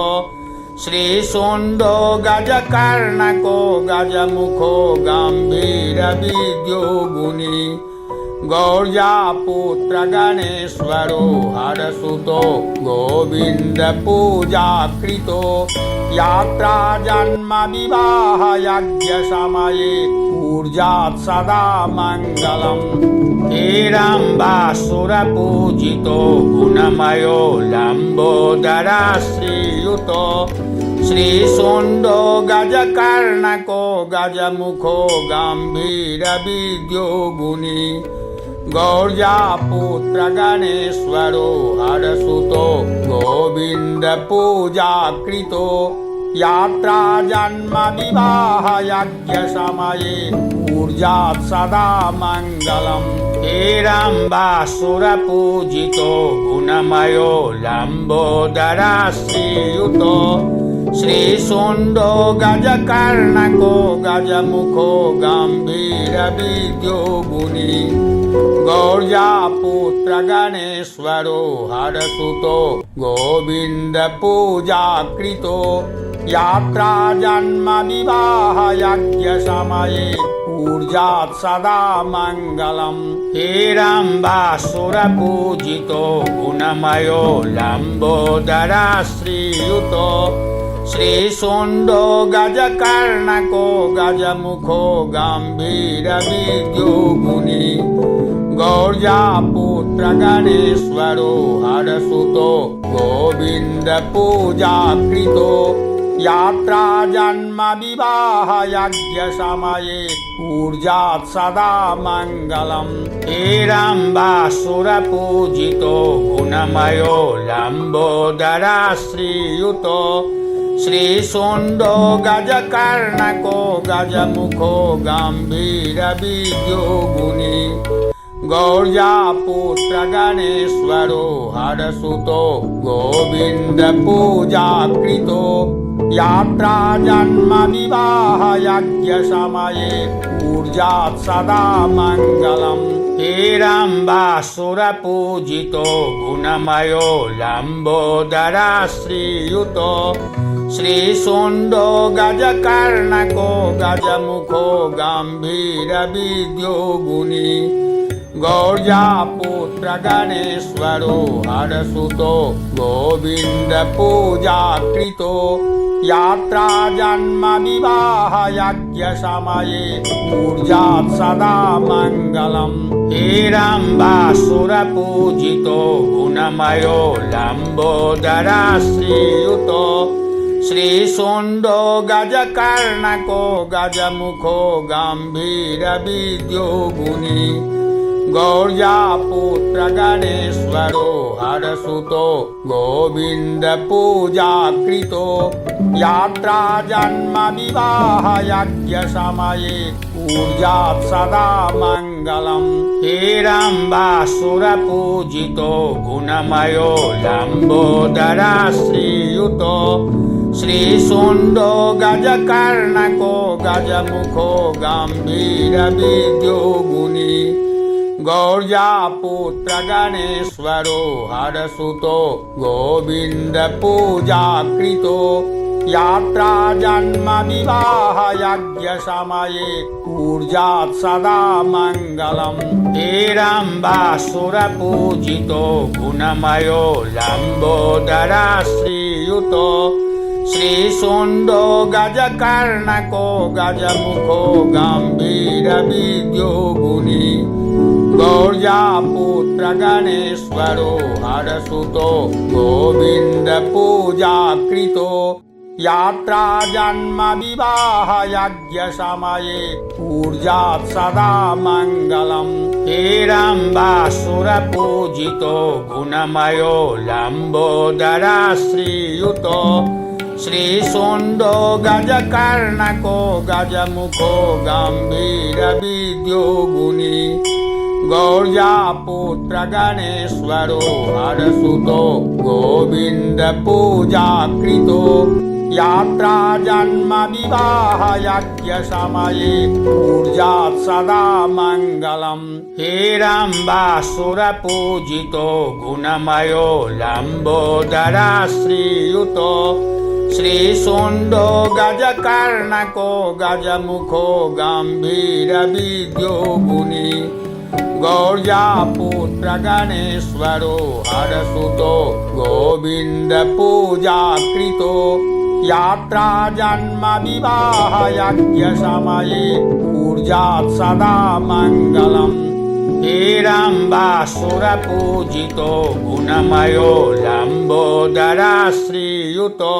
श्रीशूण्डो गजकर्णको गजमुखो गम्भीरविद्यो गुणी गौर्यापुत्र गणेश्वरो हरसुतो गोविन्दपूजाकृतो यात्रा जन्म विवाह यज्ञसमये ऊर्जात् सदा मङ्गलम् हेरम्बासुरपूजितो गुणमयो लम्बोदरा श्रीयुतो श्रीशूण्डो गजकर्णको गजमुखो गम्भीरविद्यो गुणी गौर्यापुत्र गणेश्वरो हरसुतो गोविन्दपूजाकृतो यात्रा जन्म विवाह यज्ञसमये ऊर्जात् सदा मङ्गलम् हेरम्बासुरपूजितो गुणमयो लम्बोदरा श्रीयुतो श्रीशूण्डो गजकर्णको गजमुखो गम्भीरविद्यो गुणी गौर्यापुत्र गणेश्वरो हरसुतो गोविन्दपूजाकृतो यात्रा जन्म विवाह यज्ञसमये ऊर्जात् सदा मङ्गलम् हेरम्बासुरपूजितो गुणमयो लम्बोदरा श्रीयुतो श्रीशूण्डो गजकर्णको गजमुखो गम्भीरविद्यो गुणी गौर्यापुत्र गणेश्वरो हरसुतो गोविन्दपूजाकृतो यात्रा जन्म विवाह यज्ञसमये ऊर्जात् सदा मङ्गलम् हेरम्बासुरपूजितो गुणमयो लम्बोदरा श्रीयुतो श्रीशूण्डो गजकर्णको गजमुखो गम्भीरविद्यो गुणी गौर्यापुत्र गणेश्वरो हरसुतो गोविन्दपूजाकृतो यात्रा जन्म विवाह यज्ञसमये ऊर्जात् सदा मङ्गलम् हेरम्बासुरपूजितो गुणमयो लम्बोदरा श्रीयुतो श्रीशूण्डो गजकर्णको गजमुखो गम्भीरविद्यो गुणी गौर्यापुत्र गणेश्वरो हरसुतो गोविन्दपूजाकृतो यात्रा जन्म विवाह यज्ञसमये ऊर्जात् सदा मङ्गलम् हेरम्बासुरपूजितो गुणमयो लम्बोदरा श्रीयुतो श्रीशूण्डो गजकर्णको गजमुखो गम्भीरविद्यो गुणी गौर्यापुत्र गणेश्वरो हरसुतो गोविन्दपूजाकृतो यात्रा जन्म विवाह यज्ञसमये ऊर्जात् सदा मङ्गलम् हेरम्बासुरपूजितो गुणमयो लम्बोदरा श्रीयुतो श्रीशूण्डो गजकर्णको गजमुखो गम्भीरविद्यो गुणी गौर्यापुत्र गणेश्वरो हरसुतो गोविन्दपूजाकृतो यात्रा जन्म विवाह यज्ञसमये ऊर्जात् सदा मङ्गलम् हेरम्बासुरपूजितो गुणमयो लम्बोदरा श्रीयुतो श्रीशूण्डो गजकर्णको गजमुखो गम्भीरविद्यो गुणी गौर्यापुत्र गणेश्वरो हरसुतो गोविन्दपूजाकृतो यात्रा जन्म विवाह यज्ञसमये ऊर्जात् सदा मङ्गलम् हेरम्बासुरपूजितो गुणमयो लम्बोदरा श्रीयुतो श्रीशूण्डो गजकर्णको गजमुखो गम्भीरविद्यो गुणी गौर्यापुत्र गणेश्वरो हरसुतो गोविन्दपूजाकृतो यात्रा जन्म विवाह यज्ञ समये ऊर्जात् सदा मङ्गलम् हेरम्बासुर पूजितो गुणमयो लम्बोदरा श्रीयुतो श्रीशूण्डो गजकर्णको गजमुखो गम्भीरविद्यो गुणी गौर्यापुत्र गणेश्वरो हरसुतो गोविन्दपूजाकृतो यात्रा जन्म विवाह यज्ञ समये ऊर्जात् सदा मङ्गलम् हेरम्बासुर पूजितो गुणमयो लम्बोदरा श्रीयुतो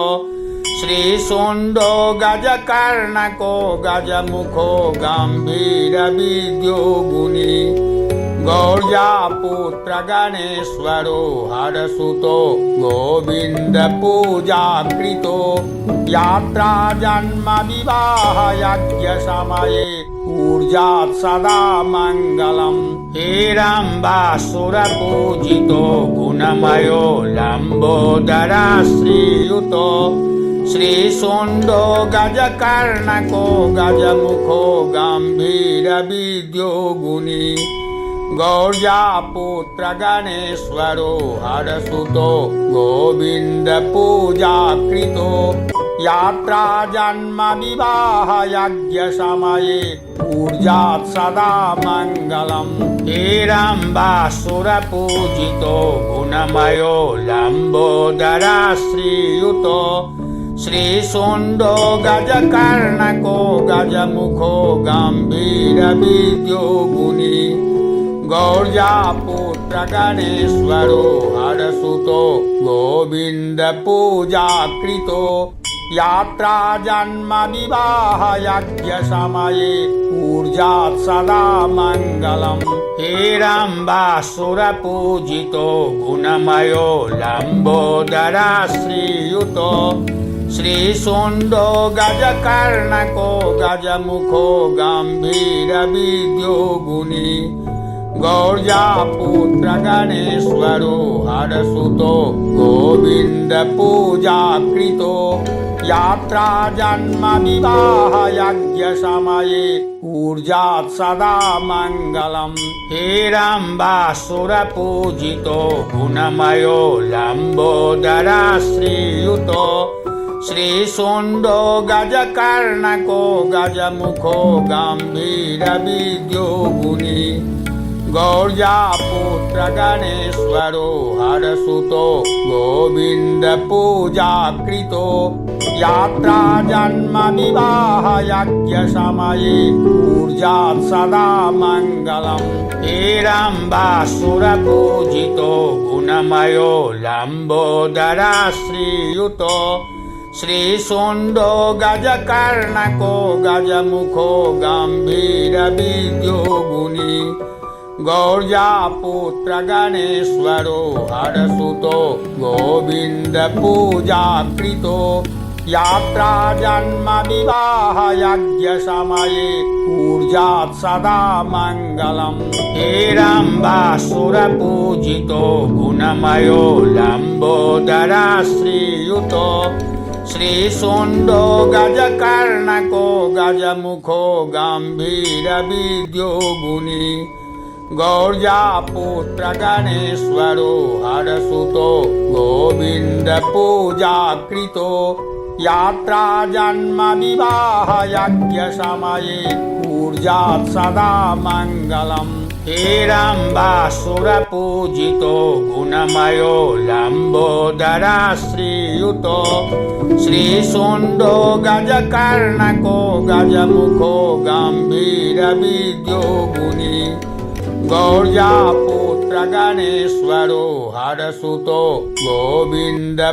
श्रीशूण्डो गजकर्णको गजमुखो गम्भीरविद्यो गुणी गौर्यापुत्र गणेश्वरो हरसुतो गोविन्दपूजाकृतो यात्रा जन्म विवाह यज्ञ समये ऊर्जात् सदा मङ्गलम् हेरम्बासुर पूजितो गुणमयो लम्बोदरा श्रीयुतो श्रीशूण्डो गजकर्णको गजमुखो गम्भीरविद्यो गुणी गौर्यापुत्र गणेश्वरो हरसुतो गोविन्दपूजाकृतो यात्रा जन्म विवाह यज्ञ समये ऊर्जात् सदा मङ्गलम् हेरम्बासुर पूजितो गुणमयो लम्बोदरा श्रीयुतो श्रीशूण्डो गजकर्णको गजमुखो गम्भीरविद्यो गुणी गौर्यापुत्र गणेश्वरो हरसुतो गोविन्दपूजाकृतो यात्रा जन्म विवाह यज्ञ समये ऊर्जात् सदा मङ्गलम् हेरम्बासुर पूजितो गुणमयो लम्बोदरा श्रीयुतो श्रीशूण्डो गजकर्णको गजमुखो गम्भीरविद्यो गुणी गौर्यापुत्र गणेश्वरो हरसुतो गोविन्दपूजाकृतो यात्रा जन्म विवाह यज्ञ समये ऊर्जात् सदा मङ्गलम् हेरम्बासुर पूजितो गुणमयो लम्बोदरा श्रीयुतो श्रीशूण्डो गजकर्णको गजमुखो गम्भीरविद्यो गुणी गौर्यापुत्र गणेश्वरो हरसुतो गोविन्दपूजाकृतो यात्रा जन्म विवाह यज्ञ समये ऊर्जात् सदा मङ्गलम् हेरम्बासुर पूजितो गुणमयो लम्बोदरा श्रीयुतो श्रीशूण्डो गजकर्णको गजमुखो गम्भीरविद्यो गुणी गौर्यापुत्र गणेश्वरो हरसुतो गोविन्दपूजाकृतो यात्रा जन्म विवाह यज्ञ समये ऊर्जात् सदा मङ्गलम् हेरम्बासुर पूजितो गुणमयो लम्बोदरा श्रीयुतो श्रीशूण्डो गजकर्णको गजमुखो गम्भीरविद्यो गुणी गौर्यापुत्र गणेश्वरो हरसुतो गोविन्दपूजाकृतो यात्रा जन्म विवाह यज्ञ समये ऊर्जात् सदा मङ्गलम् हेरम्बासुर पूजितो गुणमयो लम्बोदरा श्रीयुतो श्रीशूण्डो गजकर्णको गजमुखो गम्भीरविद्यो गुणी गौर्यापुत्र गणेश्वरो हरसुतो गोविन्दपूजाकृतो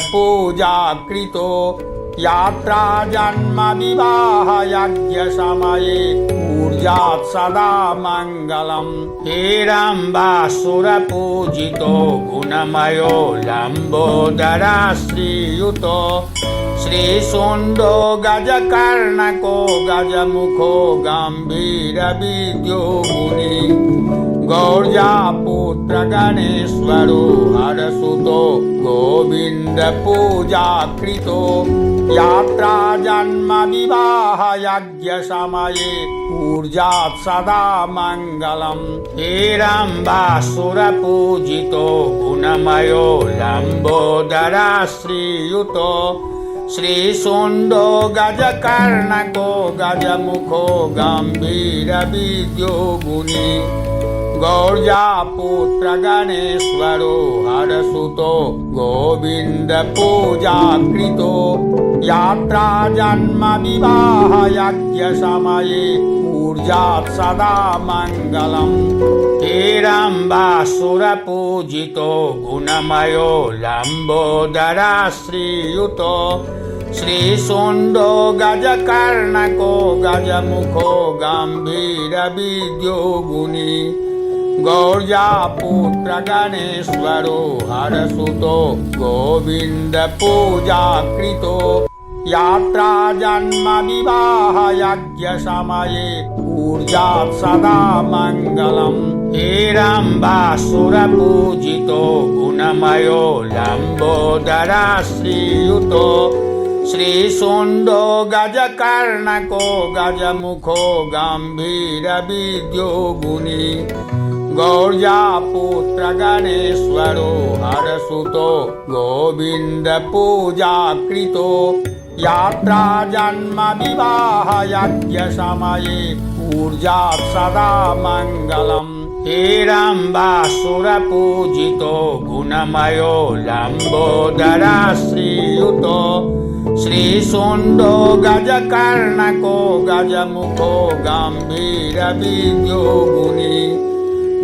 यात्रा जन्म विवाह यज्ञ समये ऊर्जात् सदा मङ्गलम् हेरम्बासुर पूजितो गुणमयो लम्बोदरा श्रीयुतो श्रीशूण्डो गजकर्णको गजमुखो गम्भीरविद्यो गुणी गौर्यापुत्र गणेश्वरो हरसुतो गोविन्दपूजाकृतो यात्रा जन्म विवाह यज्ञ समये ऊर्जात् सदा मङ्गलम् हेरम्बासुरपूजितो गुणमयो लम्बोदरा श्रीयुतो श्रीशूण्डो गजकर्णको गजमुखो गम्भीरविद्यो गुणी गौर्यापुत्र गणेश्वरो हरसुतो गोविन्दपूजाकृतो यात्रा जन्म विवाह यज्ञ समये ऊर्जात् सदा मङ्गलम् हेरम्बासुरपूजितो गुणमयो लम्बोदरा श्रीयुतो श्रीशूण्डो गजकर्णको गजमुखो गम्भीरविद्यो गुणी गौर्यापुत्र गणेश्वरो हरसुतो गोविन्दपूजाकृतो यात्रा जन्म विवाह यज्ञ समये ऊर्जात् सदा मङ्गलम् हेरम्बासुरपूजितो गुणमयो लम्बोदरा श्रीयुतो श्रीशूण्डो गजकर्णको गजमुखो गम्भीरविद्यो गुणी गौर्यापुत्र गणेश्वरो हरसुतो गोविन्दपूजाकृतो यात्रा जन्म विवाह यज्ञ समये ऊर्जात् सदा मङ्गलम् हेरम्बासुरपूजितो गुणमयो लम्बोदरा श्रीयुतो श्रीशूण्डो गजकर्णको गजमुखो गम्भीरविद्यो गुणी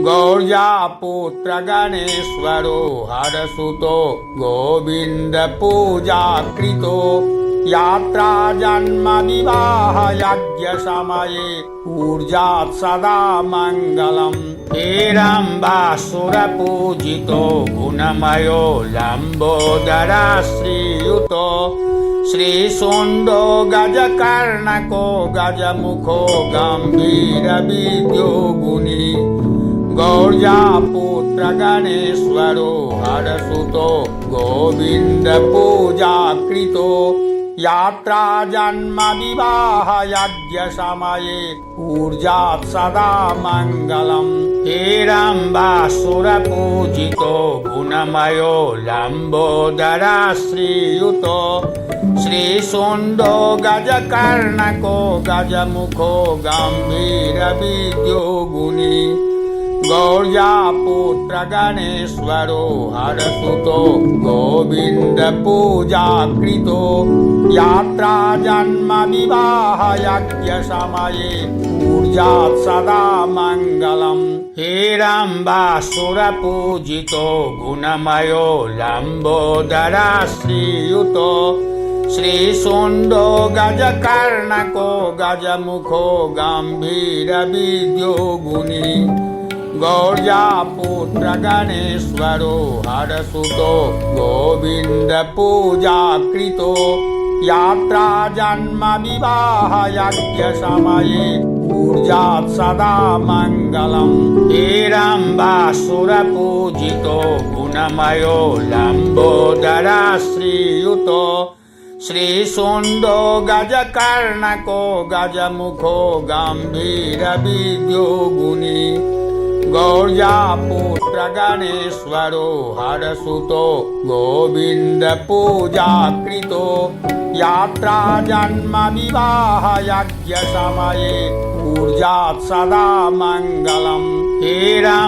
गौर्यापुत्र गणेश्वरो हरसुतो गोविन्दपूजाकृतो यात्रा जन्म विवाह यज्ञ समये ऊर्जात् सदा मङ्गलम् हेरम्बासुरपूजितो गुणमयो लम्बोदरा श्रीयुतो श्रीशूण्डो गजकर्णको गजमुखो गम्भीरविद्यो गुणी गौर्यापुत्र गणेश्वरो हरसुतो गोविन्दपूजाकृतो यात्रा जन्म विवाह यज्ञ समये ऊर्जात् सदा मङ्गलम् हेरम्बासुरपूजितो गुणमयो लम्बोदरा श्रीयुतो श्रीशूण्डो गजकर्णको गजमुखो गम्भीरविद्यो गुणी गौर्यापुत्र गणेश्वरो हरसुतो गोविन्दपूजाकृतो यात्रा जन्म विवाह यज्ञ समये ऊर्जात् सदा मङ्गलम् हेरम्बासुरपूजितो गुणमयो लम्बोदरा श्रीयुतो श्रीशूण्डो गजकर्णको गजमुखो गम्भीरविद्यो गुणी गौर्यापुत्र गणेश्वरो हरसुतो गोविन्दपूजाकृतो यात्रा जन्म विवाह यज्ञ समये ऊर्जात् सदा मङ्गलम् हेरम्बासुरपूजितो गुणमयो लम्बोदरा श्रीयुतो श्रीशूण्डो गजकर्णको गजमुखो गम्भीरविद्यो गुणी गौर्यापुत्र गणेश्वरो हरसुतो गोविन्दपूजाकृतो यात्रा जन्म विवाह यज्ञ समये ऊर्जात् सदा मङ्गलम् हेरम्बासुरपूजितो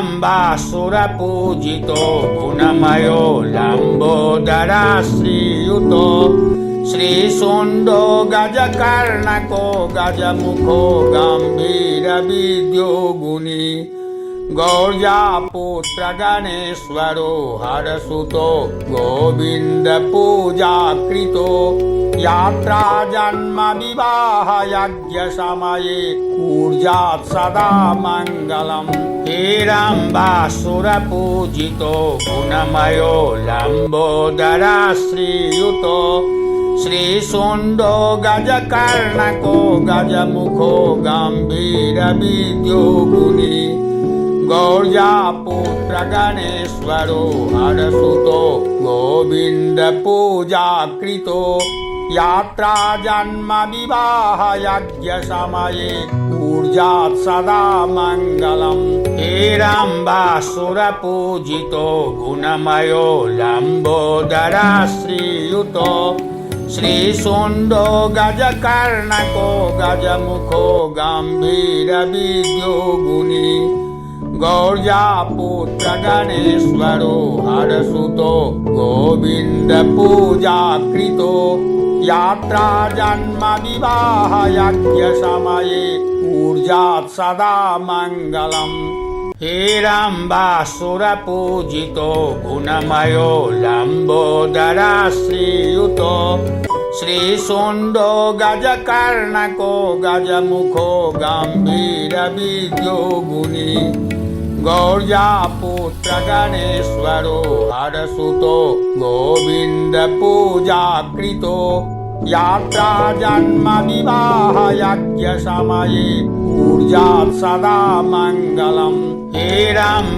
गुणमयो लम्बोदरा श्रीयुतो श्रीशूण्डो गजकर्णको गजमुखो गम्भीरविद्यो गुणी गौर्यापुत्र गणेश्वरो हरसुतो गोविन्दपूजाकृतो यात्रा जन्म विवाह यज्ञ समये ऊर्जात् सदा मङ्गलम् हेरम्बासुरपूजितो गुणमयो लम्बोदरा श्रीयुतो श्रीशूण्डो गजकर्णको गजमुखो गम्भीरविद्यो गुणी गौर्यापुत्र गणेश्वरो हरसुतो गोविन्दपूजाकृतो यात्रा जन्म विवाह यज्ञ समये ऊर्जात् सदा मङ्गलम् हेरम्बासुरपूजितो गुणमयो लम्बोदरा श्रीयुतो श्रीशूण्डो गजकर्णको गजमुखो गम्भीरविद्यो गुणी गौर्यापुत्र गणेश्वरो हरसुतो गोविन्दपूजाकृतो यात्रा जन्म विवाह यज्ञ समये ऊर्जात् सदा मङ्गलम् हेरम्बासुरपूजितो गुणमयो लम्बोदरा श्रीयुतो श्रीशूण्डो गजकर्णको गजमुखो गम्भीरविद्यो गुणी गौर्यापुत्र गणेश्वरो हरसुतो गोविन्दपूजाकृतो यात्रा जन्म विवाह यज्ञ समये ऊर्जात् सदा मङ्गलम् हेरम्बासुरपूजितो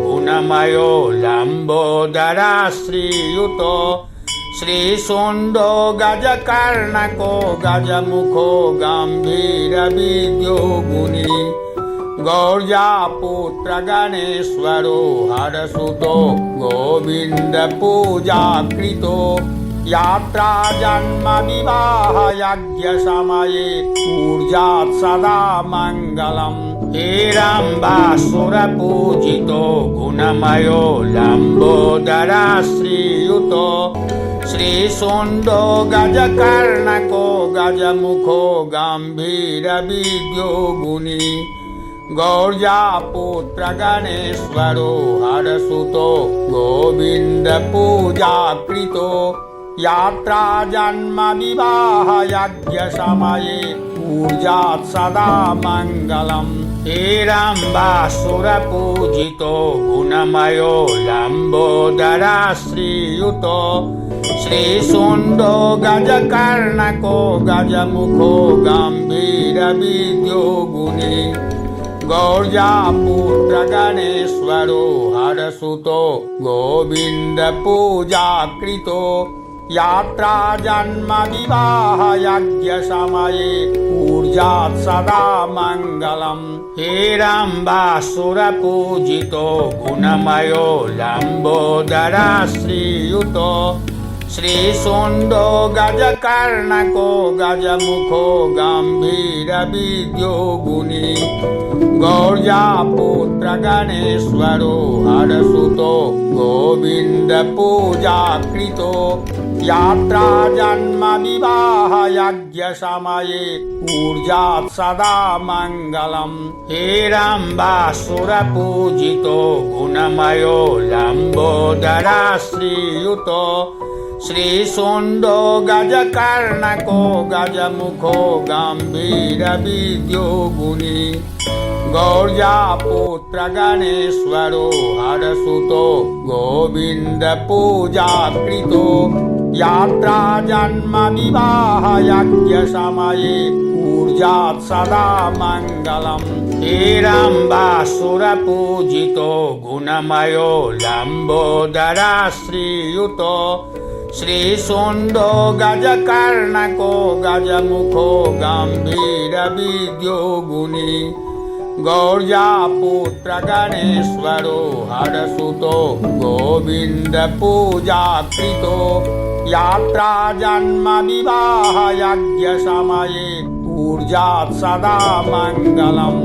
गुणमयो लम्बोदरा श्रीयुतो श्रीशूण्डो गजकर्णको गजमुखो गम्भीरविद्यो गुणी गौर्यापुत्र गणेश्वरो हरसुतो गोविन्दपूजाकृतो यात्रा जन्म विवाह यज्ञ समये ऊर्जात् सदा मङ्गलम् हेरम्बासुरपूजितो गुणमयो लम्बोदरा श्रीयुतो श्रीशूण्डो गजकर्णको गजमुखो गम्भीरविद्यो गुणी गौर्यापुत्र गणेश्वरो हरसुतो गोविन्दपूजाकृतो यात्रा जन्म विवाह यज्ञ समये ऊर्जात् सदा मङ्गलम् हेरम्बासुरपूजितो गुणमयो लम्बोदरा श्रीयुतो श्रीशूण्डो गजकर्णको गजमुखो गम्भीरविद्यो गुणी गौर्यापुत्र गणेश्वरो हरसुतो गोविन्दपूजाकृतो यात्रा जन्म विवाह यज्ञ समये ऊर्जात् सदा मङ्गलम् हेरम्बासुरपूजितो गुणमयो लम्बोदरा श्रीयुतो श्रीशूण्डो गजकर्णको गजमुखो गम्भीरविद्यो गुणी गौर्यापुत्र गणेश्वरो हरसुतो गोविन्दपूजाकृतो यात्रा जन्म विवाह यज्ञ समये ऊर्जात् सदा मङ्गलम् हेरम्बासुरपूजितो गुणमयो लम्बोदरा श्रीयुतो श्रीशूण्डो गजकर्णको गजमुखो गम्भीरविद्यो गुणी गौर्यापुत्र गणेश्वरो हरसुतो गोविन्दपूजाकृतो यात्रा जन्म विवाह यज्ञ समये ऊर्जात् सदा मङ्गलम् हेरम्बासुरपूजितो गुणमयो लम्बोदरा श्रीयुतो श्रीशूण्डो गजकर्णको गजमुखो गम्भीरविद्यो गुणी गौर्यापुत्र गणेश्वरो हरसुतो गोविन्दपूजाकृतो यात्रा जन्म विवाह यज्ञ समये ऊर्जात् सदा मङ्गलम्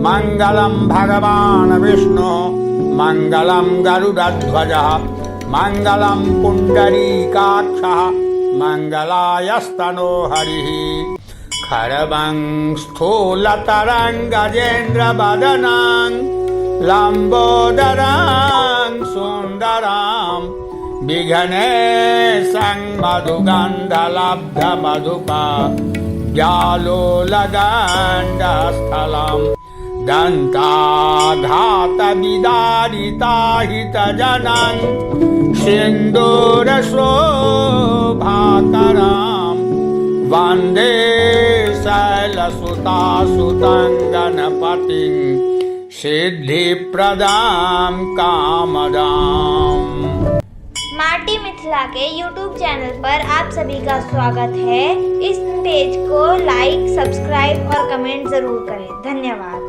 मङ्गलं भगवान् विष्णु मङ्गलं गरुडध्वजः मङ्गलं पुण्डरीकाक्षः मङ्गलायस्तनो हरिः खरवं स्थूलतरङ्गजेन्द्रवदनं लम्बोदरं सुन्दरं विघ्नेशं मधुगन्धलब्धमधुपा व्यालोलगण्डस्थलं दन्ताघातविदारिताहितजनं सिन्दूरशोभाकरां वन्दे शैलसुतासुतं गणपतिं सिद्धिप्रदां कामदाम्। माटी मिथिला के YouTube चैनल पर आप सभी का स्वागत है। इस पेज को लाइक, सब्सक्राइब और कमेंट जरूर करें। धन्यवाद।